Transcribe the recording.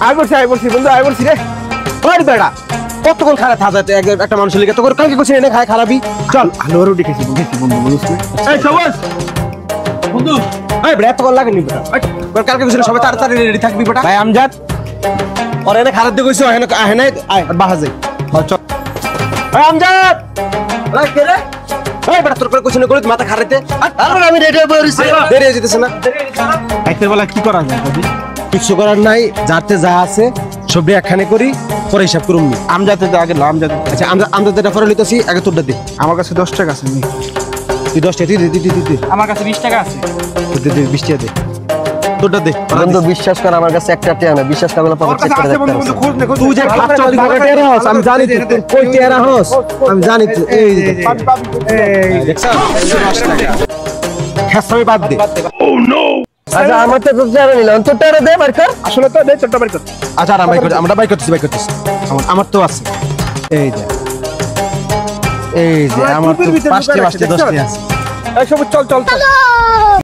I বলছি বন্ধু I বলছি রে ওই বেড়া কতক্ষণ খারাপ থাকতে একটা মানুষের লিগে তো কালকে কিছু এনে খায় খারাপই চল আলোরও দেখেছি বন্ধু বুঝছ এই সবাস বন্ধু এই বেড়া তো লাগেনি বেটা কালকে কিছু সবাই তাড়াতাড়ি রেডি থাকবি বেটা ভাই আমজাদ ওর এনে খারাপ দিয়ে কইছো আহে নাই আয় বাহা যাই চল এই আমজাদ ওই কে রে এই বেটা তোর করে কিছু না করে মাথা খারাইতে আর আমি রেডি হয়ে বসেছি দেরি হয়ে যেতেছ না আইতের বেলা কি করা যায় কিছু করার নাই যাতে যা আছে সবই একখানে করি পরে হিসাব করুম আমজাতে আগে আমজাতে আচ্ছা আমজাতেটা পরে লইতেছি আগে তোরটা দে আমার কাছে 10 টাকা আছে তুই 10 টাকা তুই আমার কাছে 20 টাকা আছে দে 20 টাকা দে তোরটা দে বন্ধু বিশ্বাস কর আমার কাছে একটা টাকা না বিশ্বাস করলে পরে চেক করে দেখতে পারো তুই যে খাচ্ছ তুই কত টাকা হস আমি জানি তুই কই টাকা হস আমি জানি তুই এই দেখছ খাসমি বাদ দে ও নো আচ্ছা আমার তো টাকা নিলাম তোর টাকা দে বার কর আসলে তো দে তোরটা বার কর আচ্ছা আমরা বাই করতেছি আমার তো আছে এই যে আমার তো 5টি 10টি আছে এই সব চল